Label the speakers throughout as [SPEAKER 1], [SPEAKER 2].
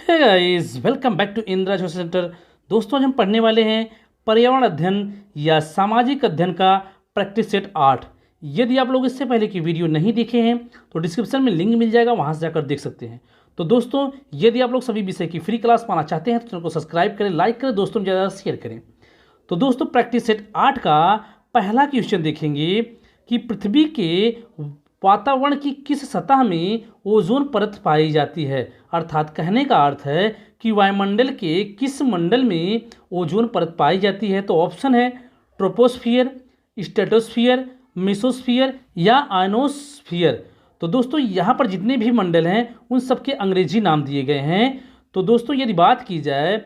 [SPEAKER 1] Hey guys, welcome back to Indira social centre. दोस्तों, आज हम पढ़ने वाले हैं पर्यावरण अध्ययन या सामाजिक अध्ययन का प्रैक्टिस सेट 8। यदि आप लोग इससे पहले की वीडियो नहीं देखे हैं तो डिस्क्रिप्शन में लिंक मिल जाएगा, वहां से जाकर देख सकते हैं। तो दोस्तों, यदि आप लोग सभी विषय की फ्री क्लास पाना चाहते हैं तो चैनल को सब्सक्राइब करें, लाइक करें, दोस्तों में ज़्यादा शेयर करें। तो दोस्तों, प्रैक्टिस सेट 8 का पहला क्वेश्चन देखेंगे कि पृथ्वी के वातावरण की किस सतह में ओजोन परत पाई जाती है। अर्थात कहने का अर्थ है कि वायुमंडल के किस मंडल में ओजोन परत पाई जाती है। तो ऑप्शन है ट्रोपोस्फियर, स्ट्रेटोस्फियर, मेसोस्फियर या आयनोस्फियर। तो दोस्तों, यहाँ पर जितने भी मंडल हैं उन सबके अंग्रेजी नाम दिए गए हैं। तो दोस्तों, यदि बात की जाए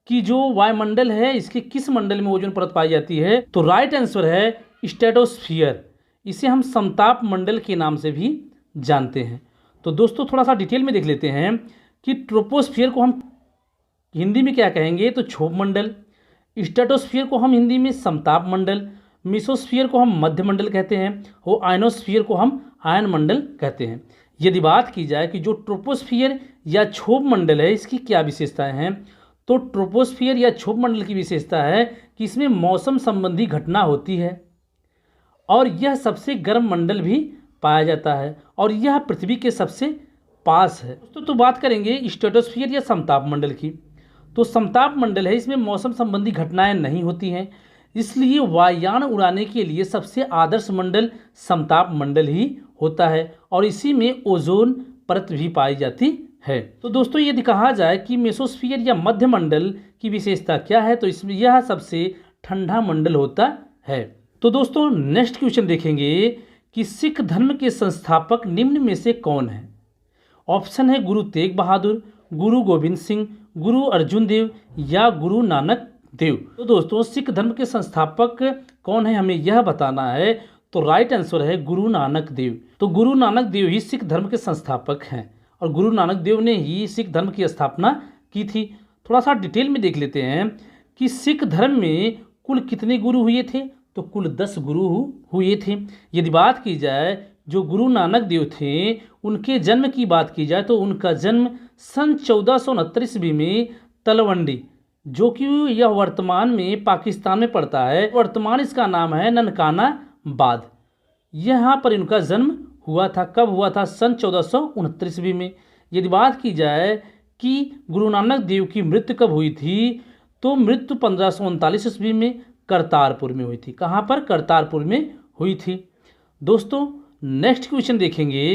[SPEAKER 1] कि जो वायुमंडल है इसके किस मंडल में ओजोन परत पाई जाती है, तो राइट आंसर है स्ट्रेटोस्फियर। इसे हम समताप मंडल के नाम से भी जानते हैं। तो दोस्तों, थोड़ा सा डिटेल में देख लेते हैं कि ट्रोपोस्फियर को हम हिंदी में क्या कहेंगे, तो क्षोभ मंडल। स्ट्रेटोस्फियर को हम हिंदी में समताप मंडल, मेसोस्फियर को हम मध्य मंडल कहते हैं और आयनोस्फियर को हम आयन मंडल कहते हैं। यदि बात की जाए कि जो ट्रोपोस्फियर या क्षोभ मंडल है इसकी क्या विशेषताएं हैं, तो ट्रोपोस्फियर या क्षोभ मंडल की विशेषता है कि इसमें मौसम संबंधी घटना होती है और यह सबसे गर्म मंडल भी पाया जाता है और यह पृथ्वी के सबसे पास है। तो बात करेंगे स्ट्रेटोस्फियर या समताप मंडल की। तो समताप मंडल है, इसमें मौसम संबंधी घटनाएं नहीं होती हैं, इसलिए वायुयान उड़ाने के लिए सबसे आदर्श मंडल समताप मंडल ही होता है और इसी में ओजोन परत भी पाई जाती है। तो दोस्तों, यदि कहा जाए कि मेसोस्फियर या मध्य मंडल की विशेषता क्या है, तो इसमें यह सबसे ठंडा मंडल होता है। तो दोस्तों, नेक्स्ट क्वेश्चन देखेंगे कि सिख धर्म के संस्थापक निम्न में से कौन है। ऑप्शन है गुरु तेग बहादुर, गुरु गोविंद सिंह, गुरु अर्जुन देव या गुरु नानक देव। तो दोस्तों, सिख धर्म के संस्थापक कौन है हमें यह बताना है। तो राइट आंसर है गुरु नानक देव। तो गुरु नानक देव ही सिख धर्म के संस्थापक हैं और गुरु नानक देव ने ही सिख धर्म की स्थापना की थी। थोड़ा सा डिटेल में देख लेते हैं कि सिख धर्म में कुल कितने गुरु हुए थे, तो कुल 10 गुरु हुए थे। यदि बात की जाए जो गुरु नानक देव थे उनके जन्म की बात की जाए तो उनका जन्म सन 1469 ईस्वी में तलवंडी, जो कि यह वर्तमान में पाकिस्तान में पड़ता है, वर्तमान इसका नाम है ननकाना बाद, यहाँ पर इनका जन्म हुआ था। कब हुआ था? सन 1469 ईस्वी में। यदि बात की जाए कि गुरु नानक देव की मृत्यु कब हुई थी, तो मृत्यु 1539 ईस्वी में करतारपुर में हुई थी। कहाँ पर? करतारपुर में हुई थी। दोस्तों, नेक्स्ट क्वेश्चन देखेंगे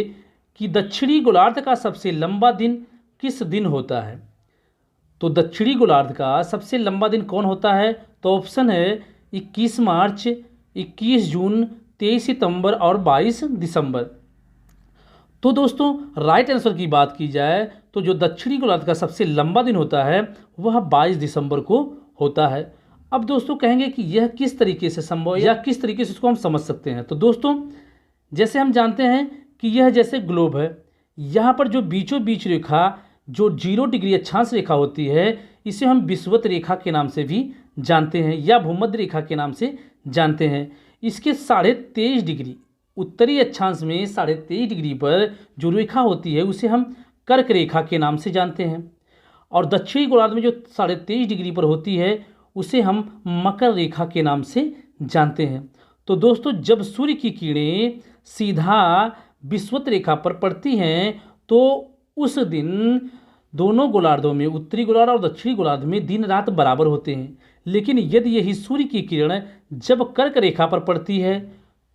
[SPEAKER 1] कि दक्षिणी गोलार्ध का सबसे लंबा दिन किस दिन होता है। तो दक्षिणी गोलार्ध का सबसे लंबा दिन कौन होता है, तो ऑप्शन है 21 मार्च, 21 जून, 23 सितंबर और 22 दिसंबर। तो दोस्तों, राइट आंसर की बात की जाए तो जो दक्षिणी गोलार्ध का सबसे लंबा दिन होता है वह 22 दिसंबर को होता है। अब दोस्तों कहेंगे कि यह किस तरीके से संभव है या किस तरीके से इसको हम समझ सकते हैं। तो दोस्तों, जैसे हम जानते हैं कि यह जैसे ग्लोब है, यहाँ पर जो बीचों बीच रेखा जो 0 डिग्री अक्षांश रेखा होती है इसे हम विषुवत रेखा के नाम से भी जानते हैं या भूमध्य रेखा के नाम से जानते हैं। इसके 23.5 डिग्री उत्तरी अक्षांश में 23.5 डिग्री पर जो रेखा होती है उसे हम कर्क रेखा के नाम से जानते हैं और दक्षिणी गोलार्ध में जो 23.5 डिग्री पर होती है उसे हम मकर रेखा के नाम से जानते हैं। तो दोस्तों, जब सूर्य की किरणें सीधा विषुवत रेखा पर पड़ती हैं तो उस दिन दोनों गोलार्धों में, उत्तरी गोलार्ध और दक्षिणी गोलार्ध में, दिन रात बराबर होते हैं। लेकिन यदि यही सूर्य की किरण जब कर्क रेखा पर पड़ती है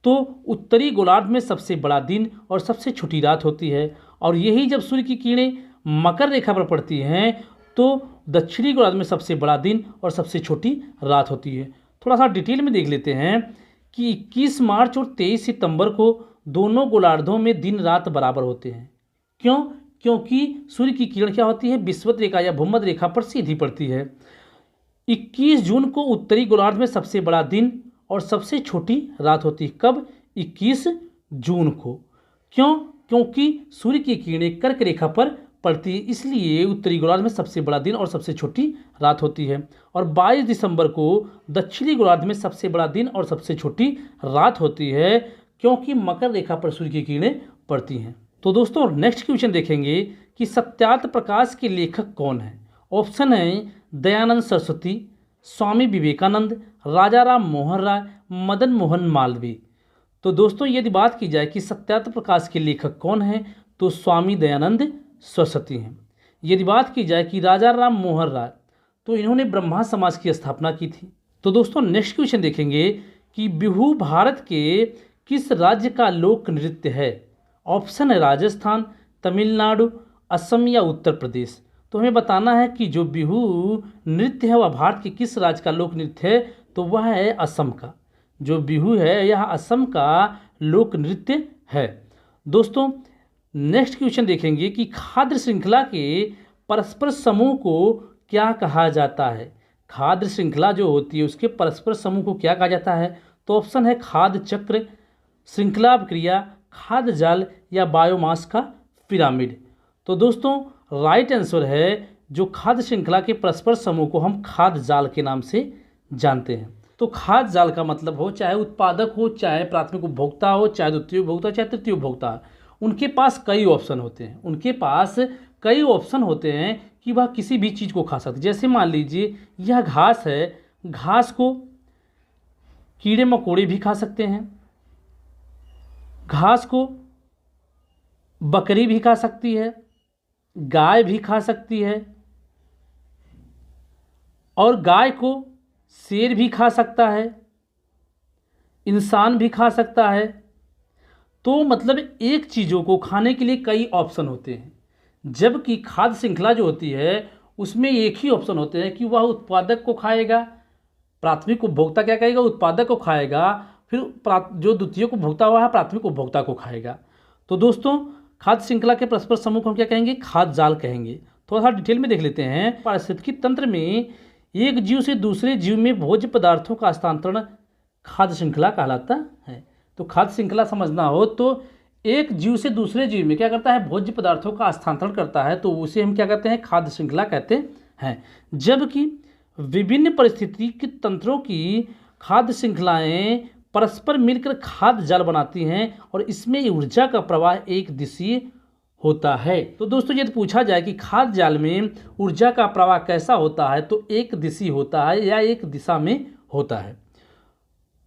[SPEAKER 1] तो उत्तरी गोलार्ध में सबसे बड़ा दिन और सबसे छोटी रात होती है और यही जब सूर्य की किरणें मकर रेखा पर पड़ती हैं तो दक्षिणी गोलार्ध में सबसे बड़ा दिन और सबसे छोटी रात होती है। थोड़ा सा डिटेल में देख लेते हैं कि 21 मार्च और 23 सितंबर को दोनों गोलार्धों में दिन रात बराबर होते हैं। क्यों? क्योंकि सूर्य की किरण क्या होती है, विषुवत रेखा या भूमध्य रेखा पर सीधी पड़ती है। 21 जून को उत्तरी गोलार्ध में सबसे बड़ा दिन और सबसे छोटी रात होती है। कब? 21 जून को। क्यों? क्योंकि सूर्य की किरणें कर्क रेखा पर पड़ती है, इसलिए उत्तरी गोलार्ध में सबसे बड़ा दिन और सबसे छोटी रात होती है। और 22 दिसंबर को दक्षिणी गोलार्ध में सबसे बड़ा दिन और सबसे छोटी रात होती है, क्योंकि मकर रेखा पर सूर्य की किरणें पड़ती हैं। तो दोस्तों, नेक्स्ट क्वेश्चन देखेंगे कि सत्यार्थ प्रकाश के लेखक कौन है। ऑप्शन है दयानंद सरस्वती, स्वामी विवेकानंद, राजा राम मोहन राय, मदन मोहन मालवीय। तो दोस्तों यदि बात की जाए कि सत्यार्थ प्रकाश के लेखक कौन हैं तो स्वामी दयानंद सरस्वती हैं। यदि बात की जाए कि राजा राम मोहन राय तो इन्होंने ब्रह्मा समाज की स्थापना की थी। तो दोस्तों नेक्स्ट क्वेश्चन देखेंगे कि बिहू भारत के किस राज्य का लोक नृत्य है। ऑप्शन है राजस्थान, तमिलनाडु, असम या उत्तर प्रदेश। तो हमें बताना है कि जो बिहू नृत्य है वह भारत के किस राज्य का लोक नृत्य है, तो वह है असम का। जो बिहू है यह असम का लोक नृत्य है। दोस्तों नेक्स्ट क्वेश्चन देखेंगे कि खाद्य श्रृंखला के परस्पर समूह को क्या कहा जाता है। खाद्य श्रृंखला जो होती है उसके परस्पर समूह को क्या कहा जाता है, तो ऑप्शन है खाद्य चक्र, श्रृंखला क्रिया, खाद्य जाल या बायोमास का पिरामिड। तो दोस्तों राइट आंसर है जो खाद्य श्रृंखला के परस्पर समूह को हम खाद्य जाल के नाम से जानते हैं। तो खाद्य जाल का मतलब हो चाहे उत्पादक हो, चाहे प्राथमिक उपभोक्ता हो, चाहे द्वितीय उपभोक्ता, चाहे तृतीय उपभोक्ता, उनके पास कई ऑप्शन होते हैं। उनके पास कई ऑप्शन होते हैं कि वह किसी भी चीज़ को खा सकते। जैसे मान लीजिए यह घास है, घास को कीड़े मकोड़े भी खा सकते हैं, घास को बकरी भी खा सकती है, गाय भी खा सकती है, और गाय को शेर भी खा सकता है, इंसान भी खा सकता है। तो मतलब एक चीज़ों को खाने के लिए कई ऑप्शन होते हैं, जबकि खाद्य श्रृंखला जो होती है उसमें एक ही ऑप्शन होते हैं कि वह उत्पादक को खाएगा, प्राथमिक उपभोक्ता क्या कहेगा, उत्पादक को खाएगा, फिर जो द्वितीय उपभोक्ता हुआ है प्राथमिक उपभोक्ता को खाएगा। तो दोस्तों खाद्य श्रृंखला के परस्पर समूह को हम क्या कहेंगे, खाद्य जाल कहेंगे। थोड़ा सा डिटेल में देख लेते हैं। पारिस्थितिकी तंत्र में एक जीव से दूसरे जीव में भोज्य पदार्थों का हस्तांतरण खाद्य श्रृंखला कहलाता है। तो खाद्य श्रृंखला समझना हो तो एक जीव से दूसरे जीव में क्या करता है, भोज्य पदार्थों का हस्तांतरण करता है, तो उसे हम क्या कहते हैं, खाद्य श्रृंखला कहते हैं। जबकि विभिन्न पारिस्थितिकी तंत्रों की खाद्य श्रृंखलाएं परस्पर मिलकर खाद्य जाल बनाती हैं और इसमें ऊर्जा का प्रवाह एक दिशीय होता है। तो दोस्तों यदि पूछा जाए कि खाद्य जाल में ऊर्जा का प्रवाह कैसा होता है, तो एक दिशी होता है या एक दिशा में होता है।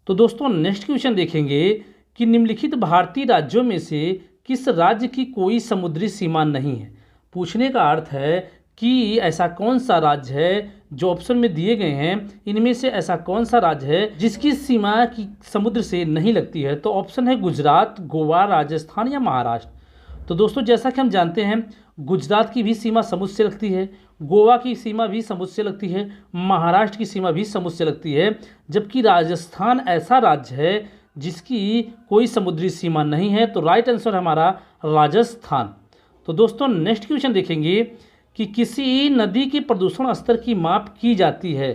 [SPEAKER 1] तो दोस्तों नेक्स्ट क्वेश्चन देखेंगे कि निम्नलिखित भारतीय राज्यों में से किस राज्य की कोई समुद्री सीमा नहीं है। पूछने का अर्थ है कि ऐसा कौन सा राज्य है, जो ऑप्शन में दिए गए हैं इनमें से ऐसा कौन सा राज्य है जिसकी सीमा की समुद्र से नहीं लगती है। तो ऑप्शन है गुजरात, गोवा, राजस्थान या महाराष्ट्र। तो दोस्तों जैसा कि हम जानते हैं गुजरात की भी सीमा समुद्र से लगती है, गोवा की सीमा भी समुद्र से लगती है, महाराष्ट्र की सीमा भी समुद्र से लगती है, जबकि राजस्थान ऐसा राज्य है जिसकी कोई समुद्री सीमा नहीं है। तो राइट आंसर हमारा राजस्थान। तो दोस्तों नेक्स्ट क्वेश्चन देखेंगे कि किसी नदी के प्रदूषण स्तर की माप की जाती है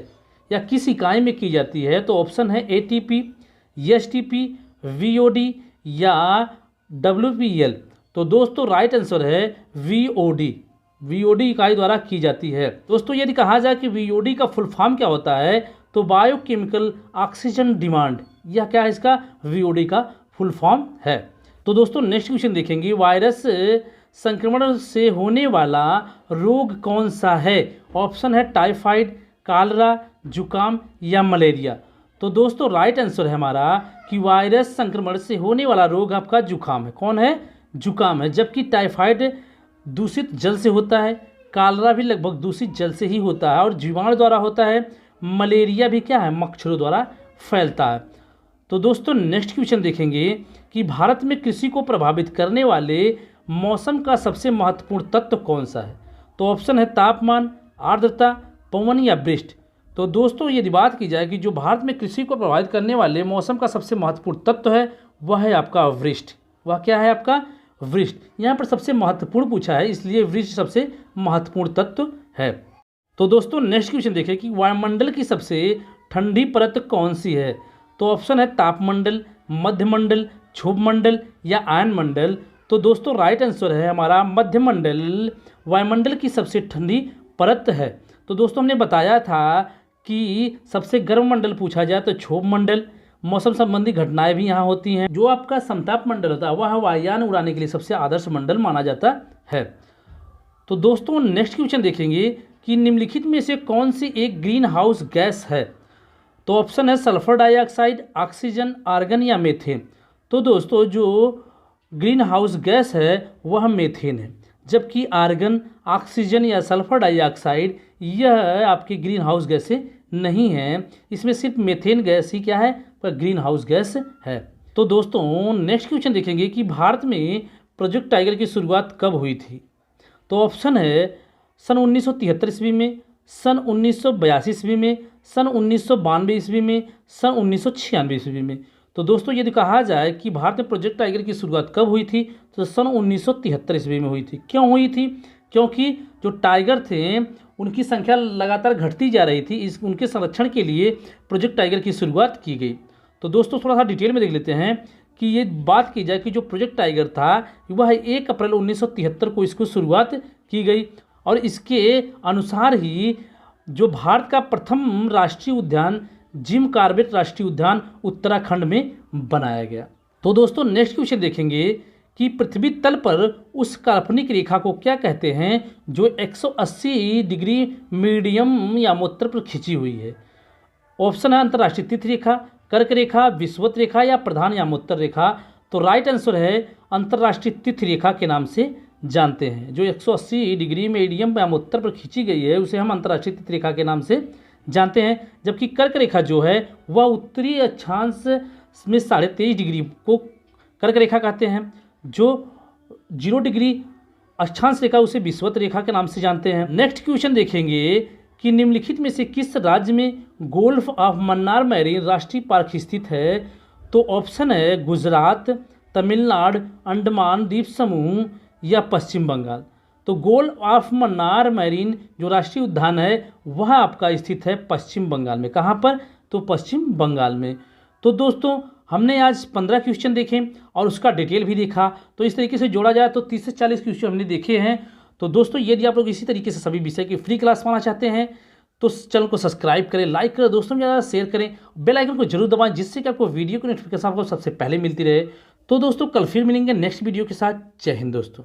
[SPEAKER 1] या किस इकाई में की जाती है। तो ऑप्शन है ATP, STP, VOD या WPL। तो दोस्तों राइट आंसर है VOD इकाई द्वारा की जाती है। दोस्तों यदि कहा जाए कि VOD का फुल फॉर्म क्या होता है, तो बायोकेमिकल ऑक्सीजन डिमांड, यह क्या है, इसका VOD का फुल फॉर्म है। तो दोस्तों नेक्स्ट क्वेश्चन देखेंगे, वायरस संक्रमण से होने वाला रोग कौन सा है। ऑप्शन है टाइफाइड, कालरा, जुकाम या मलेरिया। तो दोस्तों राइट आंसर है हमारा कि वायरस संक्रमण से होने वाला रोग आपका जुकाम है। कौन है, जुकाम है। जबकि टाइफाइड दूषित जल से होता है, कालरा भी लगभग दूषित जल से ही होता है और जीवाणु द्वारा होता है, मलेरिया भी क्या है, मच्छरों द्वारा फैलता है। तो दोस्तों नेक्स्ट क्वेश्चन देखेंगे कि भारत में कृषि को प्रभावित करने वाले मौसम का सबसे महत्वपूर्ण तत्व कौन सा है। तो ऑप्शन है तापमान, आर्द्रता, पवन या वृष्टि। तो दोस्तों यदि बात की जाए कि जो भारत में कृषि को प्रभावित करने वाले मौसम का सबसे महत्वपूर्ण तत्व है वह है आपका वृष्टि। वह क्या है आपका, वृष्टि। यहाँ पर सबसे महत्वपूर्ण पूछा है इसलिए वृष्टि सबसे महत्वपूर्ण तत्व है। तो दोस्तों नेक्स्ट क्वेश्चन देखें कि वायुमंडल की सबसे ठंडी परत कौन सी है। तो ऑप्शन है तापमंडल, मध्यमंडल, क्षोभमंडल या आयनमंडल। तो दोस्तों राइट आंसर है हमारा मध्यमंडल वायुमंडल की सबसे ठंडी परत है। तो दोस्तों हमने बताया था कि सबसे गर्म मंडल पूछा जाए तो क्षोभमंडल, मौसम संबंधी घटनाएं भी यहाँ होती हैं। जो आपका समताप मंडल होता है वह वायुयान उड़ाने के लिए सबसे आदर्श मंडल माना जाता है। तो दोस्तों नेक्स्ट क्वेश्चन देखेंगे कि निम्नलिखित में से कौन सी एक ग्रीन हाउस गैस है। तो ऑप्शन है सल्फर डाइऑक्साइड, ऑक्सीजन, आर्गन या मीथेन। तो दोस्तों जो ग्रीन हाउस गैस है वह मीथेन है, जबकि आर्गन, ऑक्सीजन या सल्फर डाइऑक्साइड यह आपकी ग्रीन हाउस गैसें नहीं है। इसमें सिर्फ मीथेन गैस ही क्या है, पर ग्रीन हाउस गैस है। तो दोस्तों नेक्स्ट क्वेश्चन देखेंगे कि भारत में प्रोजेक्ट टाइगर की शुरुआत कब हुई थी। तो ऑप्शन है सन 1973 ईस्वी में, सन 1982 ईस्वी में, सन 1992 ईस्वी में, सन 1996 ईस्वी में। तो दोस्तों यदि कहा जाए कि भारत में प्रोजेक्ट टाइगर की शुरुआत कब हुई थी, तो सन 1973 ईस्वी में हुई थी। क्यों हुई थी? क्योंकि जो टाइगर थे उनकी संख्या लगातार घटती जा रही थी, उनके संरक्षण के लिए प्रोजेक्ट टाइगर की शुरुआत की गई। तो दोस्तों थोड़ा सा डिटेल में देख लेते हैं कि ये बात की जाए कि जो प्रोजेक्ट टाइगर था वह 1 अप्रैल 1973 को इसको शुरुआत की गई, और इसके अनुसार ही जो भारत का प्रथम राष्ट्रीय उद्यान जिम कॉर्बेट राष्ट्रीय उद्यान उत्तराखंड में बनाया गया। तो दोस्तों नेक्स्ट क्वेश्चन देखेंगे कि पृथ्वी तल पर उस काल्पनिक रेखा को क्या कहते हैं जो 180 डिग्री मीडियम यामोत्तर पर खिंची हुई है। ऑप्शन है अंतर्राष्ट्रीय तिथि रेखा, कर्क रेखा, विषुवत रेखा या प्रधान यामोत्तर रेखा। तो राइट आंसर है अंतर्राष्ट्रीय तिथि रेखा के नाम से जानते हैं। जो 180 डिग्री मीडियम यामोत्तर पर खींची गई है उसे हम अंतर्राष्ट्रीय तिथि रेखा के नाम से जानते हैं, जबकि कर्क रेखा जो है वह उत्तरी अक्षांश में 23.5 डिग्री को कर्क रेखा कहते हैं। जो 0 डिग्री अक्षांश रेखा उसे विषुवत रेखा के नाम से जानते हैं। नेक्स्ट क्वेश्चन देखेंगे कि निम्नलिखित में से किस राज्य में गोल्फ ऑफ मन्नार मैरीन राष्ट्रीय पार्क स्थित है। तो ऑप्शन है गुजरात, तमिलनाडु, अंडमान द्वीप समूह या पश्चिम बंगाल। तो गोल्फ ऑफ मन्नार मैरीन जो राष्ट्रीय उद्यान है वह आपका स्थित है पश्चिम बंगाल में। कहाँ पर? तो पश्चिम बंगाल में। तो दोस्तों हमने आज 15 क्वेश्चन देखे और उसका डिटेल भी देखा। तो इस तरीके से जोड़ा जाए तो 30 से 40 क्वेश्चन हमने देखे हैं। तो दोस्तों यदि आप लोग इसी तरीके से सभी विषय की फ्री क्लास पाना चाहते हैं तो चैनल को सब्सक्राइब करें, लाइक करें, दोस्तों में ज़्यादा शेयर करें, बेल आइकन को जरूर दबाएं जिससे कि आपको वीडियो की नोटिफिकेशन आपको सबसे पहले मिलती रहे। तो दोस्तों कल फिर मिलेंगे नेक्स्ट वीडियो के साथ। जय हिंद दोस्तों।